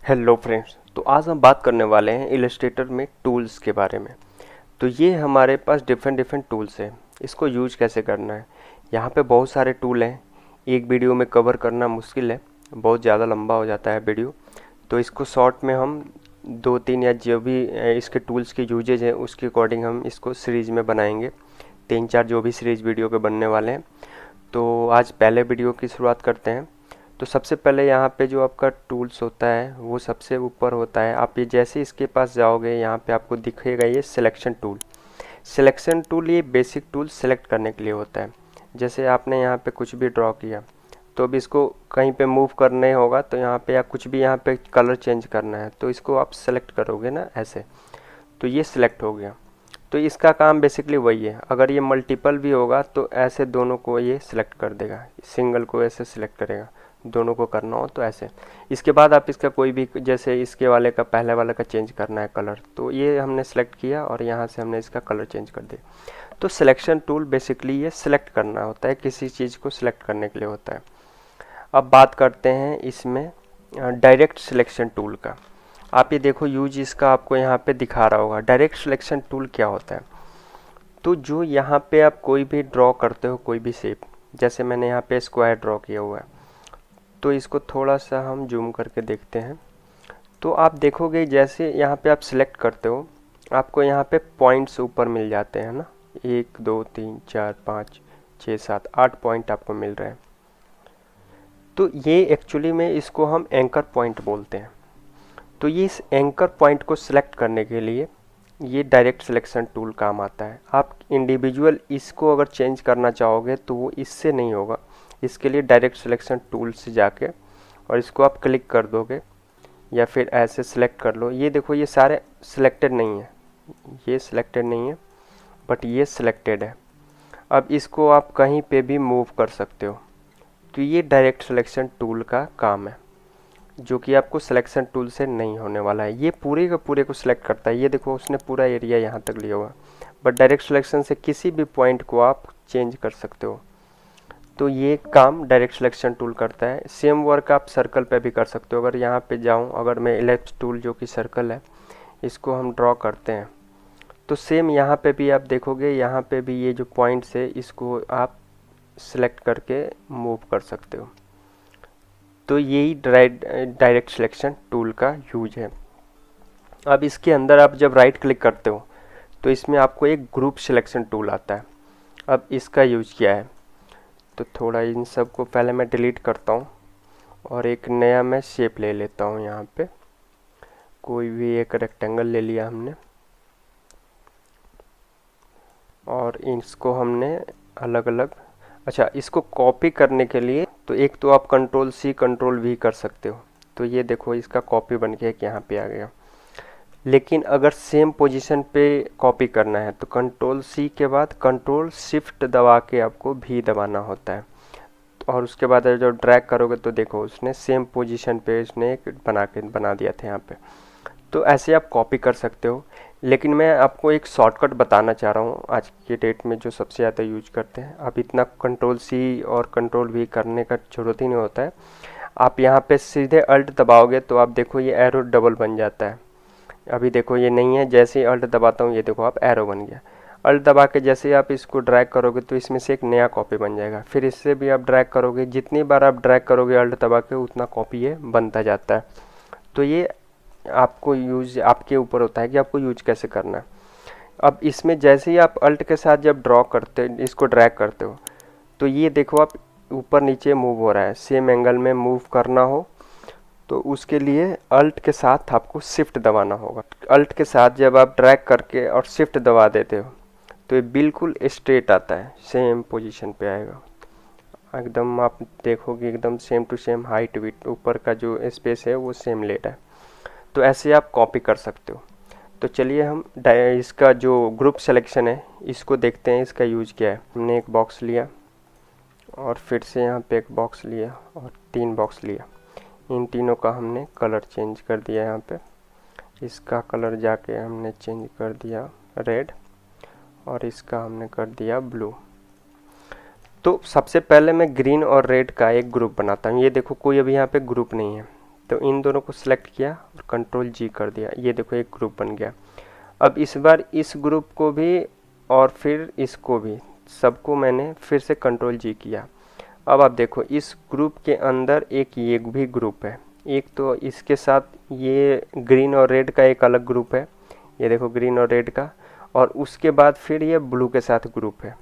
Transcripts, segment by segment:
Hello friends. तो आज हम बात करने वाले हैं इलस्ट्रेटर में टूल्स के बारे में। तो ये हमारे पास डिफरेंट डिफरेंट टूल्स हैं। इसको यूज कैसे करना है, यहाँ पे बहुत सारे टूल हैं। एक वीडियो में कवर करना मुश्किल है, बहुत ज़्यादा लंबा हो जाता है वीडियो। तो इसको शॉर्ट में हम दो तीन या जो भी इसके टूल्स की यूजेज है उसके अकॉर्डिंग हम इसको सीरीज़ में बनाएंगे। तीन चार जो भी सीरीज़ वीडियो के बनने वाले हैं। तो आज पहले वीडियो की शुरुआत करते हैं। तो सबसे पहले यहाँ पे जो आपका टूल्स होता है वो सबसे ऊपर होता है। आप ये जैसे इसके पास जाओगे यहाँ पे आपको दिखेगा ये सिलेक्शन टूल। सिलेक्शन टूल ये बेसिक टूल सेलेक्ट करने के लिए होता है। जैसे आपने यहाँ पे कुछ भी ड्रॉ किया तो अब इसको कहीं पे मूव करने होगा तो यहाँ पे या कुछ भी यहाँ पे कलर चेंज करना है तो इसको आप सेलेक्ट करोगे ना ऐसे, तो ये सिलेक्ट हो गया। तो इसका काम बेसिकली वही है। अगर ये मल्टीपल भी होगा तो ऐसे दोनों को ये सिलेक्ट कर देगा, सिंगल को ऐसे सिलेक्ट करेगा, दोनों को करना हो तो ऐसे। इसके बाद आप इसका कोई भी, जैसे इसके वाले का पहले वाले का चेंज करना है कलर, तो ये हमने सेलेक्ट किया और यहाँ से हमने इसका कलर चेंज कर दिया। तो सिलेक्शन टूल बेसिकली ये सिलेक्ट करना होता है, किसी चीज़ को सिलेक्ट करने के लिए होता है। अब बात करते हैं इसमें डायरेक्ट सिलेक्शन टूल का। आप ये देखो यूज इसका आपको यहाँ पे दिखा रहा होगा। डायरेक्ट सिलेक्शन टूल क्या होता है, तो जो यहाँ पे आप कोई भी ड्रॉ करते हो कोई भी शेप, जैसे मैंने यहाँ पे स्क्वायर ड्रॉ किया हुआ है, तो इसको थोड़ा सा हम जूम करके देखते हैं। तो आप देखोगे जैसे यहाँ पे आप सिलेक्ट करते हो आपको यहाँ पे पॉइंट्स ऊपर मिल जाते हैं ना, 1 2 3 4 5 6 7 8 पॉइंट आपको मिल रहे हैं। तो ये एक्चुअली में इसको हम एंकर पॉइंट बोलते हैं। तो ये इस एंकर पॉइंट को सिलेक्ट करने के लिए ये डायरेक्ट सिलेक्शन टूल काम आता है। आप इंडिविजुअल इसको अगर चेंज करना चाहोगे तो वो इससे नहीं होगा। इसके लिए डायरेक्ट सिलेक्शन टूल से जाके और इसको आप क्लिक कर दोगे या फिर ऐसे सिलेक्ट कर लो। ये देखो ये सारे सिलेक्टेड नहीं है, ये सिलेक्टेड नहीं है, बट ये सिलेक्टेड है। अब इसको आप कहीं पे भी मूव कर सकते हो। तो ये डायरेक्ट सिलेक्शन टूल का काम है, जो कि आपको सिलेक्शन टूल से नहीं होने वाला है। ये पूरे का पूरे को सिलेक्ट करता है। ये देखो उसने पूरा एरिया यहाँ तक लिया हुआ, बट डायरेक्ट सिलेक्शन से किसी भी पॉइंट को आप चेंज कर सकते हो। तो ये काम डायरेक्ट सिलेक्शन टूल करता है। सेम वर्क आप सर्कल पे भी कर सकते हो। अगर यहाँ पे जाऊँ, अगर मैं इलिप्स टूल जो कि सर्कल है इसको हम ड्रॉ करते हैं तो सेम यहाँ पे भी आप देखोगे, यहाँ पे भी ये जो पॉइंट्स है इसको आप सिलेक्ट करके मूव कर सकते हो। तो यही डायरेक्ट सिलेक्शन टूल का यूज है। अब इसके अंदर आप जब राइट क्लिक करते हो तो इसमें आपको एक ग्रुप सिलेक्शन टूल आता है। अब इसका यूज क्या है, तो थोड़ा इन सब को पहले मैं डिलीट करता हूँ और एक नया मैं शेप ले लेता हूँ। यहाँ पे कोई भी एक रेक्टेंगल ले लिया हमने और इसको हमने अलग अलग, अच्छा इसको कॉपी करने के लिए तो एक तो आप कंट्रोल सी कंट्रोल वी कर सकते हो। तो ये देखो इसका कॉपी बन के एक यहाँ पे आ गया। लेकिन अगर सेम पोजीशन पे कॉपी करना है तो कंट्रोल सी के बाद कंट्रोल शिफ्ट दबा के आपको भी दबाना होता है। और उसके बाद जब ड्रैग करोगे तो देखो उसने सेम पोजीशन पे इसने एक बना दिया था यहाँ पे। तो ऐसे आप कॉपी कर सकते हो। लेकिन मैं आपको एक शॉर्टकट बताना चाह रहा हूँ आज के डेट में जो सबसे ज़्यादा यूज करते हैं। आप इतना कंट्रोल सी और कंट्रोल वी करने का ज़रूरत ही नहीं होता है। आप यहाँ पे सीधे अल्ट दबाओगे तो आप देखो ये एरो डबल बन जाता है। अभी देखो ये नहीं है, जैसे ही अल्ट दबाता हूँ ये देखो आप एरो बन गया। अल्ट दबा के जैसे ही आप इसको ड्रैग करोगे तो इसमें से एक नया कॉपी बन जाएगा। फिर इससे भी आप ड्रैग करोगे, जितनी बार आप ड्रैग करोगे अल्ट दबा के उतना कॉपी ये बनता जाता है। तो ये आपको यूज आपके ऊपर होता है कि आपको यूज कैसे करना है। अब इसमें जैसे ही आप अल्ट के साथ जब ड्रॉ करते इसको ड्रैग करते हो तो ये देखो आप ऊपर नीचे मूव हो रहा है। सेम एंगल में मूव करना हो तो उसके लिए अल्ट के साथ आपको शिफ्ट दबाना होगा। अल्ट के साथ जब आप ड्रैग करके और शिफ्ट दबा देते हो तो ये बिल्कुल स्ट्रेट आता है, सेम पोजीशन पे आएगा एकदम। आप देखोगे एकदम same to same height width, ऊपर का जो स्पेस है वो सेम लेट है। तो ऐसे आप कॉपी कर सकते हो। तो चलिए हम इसका जो ग्रुप सिलेक्शन है इसको देखते हैं, इसका यूज क्या है। हमने एक बॉक्स लिया और फिर से यहाँ पे एक बॉक्स लिया और 3 बॉक्स लिया। इन तीनों का हमने कलर चेंज कर दिया। यहाँ पे इसका कलर जाके हमने चेंज कर दिया रेड और इसका हमने कर दिया ब्लू। तो सबसे पहले मैं ग्रीन और रेड का एक ग्रुप बनाता हूँ। ये देखो कोई अभी यहाँ पे ग्रुप नहीं है, तो इन दोनों को सिलेक्ट किया और कंट्रोल जी कर दिया, ये देखो एक ग्रुप बन गया। अब इस बार इस ग्रुप को भी और फिर इसको भी, सबको मैंने फिर से कंट्रोल जी किया। अब आप देखो इस ग्रुप के अंदर एक ये भी ग्रुप है, एक तो इसके साथ ये ग्रीन और रेड का एक अलग ग्रुप है, ये देखो ग्रीन और रेड का, और उसके बाद फिर ये ब्लू के साथ ग्रुप है,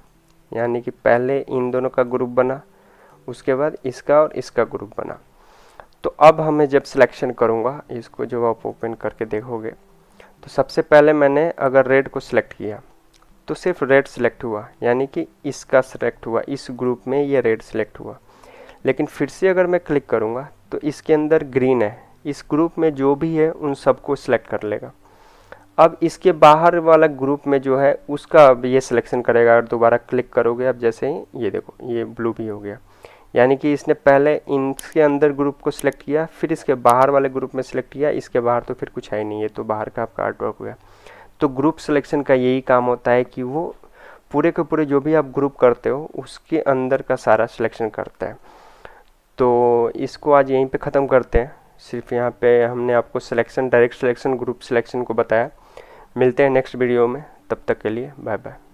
यानी कि पहले इन दोनों का ग्रुप बना, उसके बाद इसका और इसका ग्रुप बना। तो अब हमें जब सिलेक्शन करूँगा इसको, जब आप ओपन करके देखोगे तो सबसे पहले मैंने अगर रेड को सिलेक्ट किया तो सिर्फ रेड सिलेक्ट हुआ, यानी कि इसका सिलेक्ट हुआ, इस ग्रुप में ये रेड सिलेक्ट हुआ। लेकिन फिर से अगर मैं क्लिक करूँगा तो इसके अंदर ग्रीन है, इस ग्रुप में जो भी है उन सबको सिलेक्ट कर लेगा। अब इसके बाहर वाला ग्रुप में जो है उसका अब ये सिलेक्शन करेगा। अगर दोबारा क्लिक करोगे अब जैसे ही, ये देखो ये ब्लू भी हो गया, यानी कि इसने पहले इनके अंदर ग्रुप को सिलेक्ट किया, फिर इसके बाहर वाले ग्रुप में सिलेक्ट किया, इसके बाहर तो फिर कुछ है ही नहीं, है तो बाहर का आपका आर्ट वर्क हो गया। तो ग्रुप सिलेक्शन का यही काम होता है कि वो पूरे के पूरे जो भी आप ग्रुप करते हो उसके अंदर का सारा सिलेक्शन करता है। तो इसको आज यहीं पे ख़त्म करते हैं। सिर्फ यहाँ पे हमने आपको selection, direct selection, group selection को बताया। मिलते हैं नेक्स्ट वीडियो में, तब तक के लिए बाय बाय।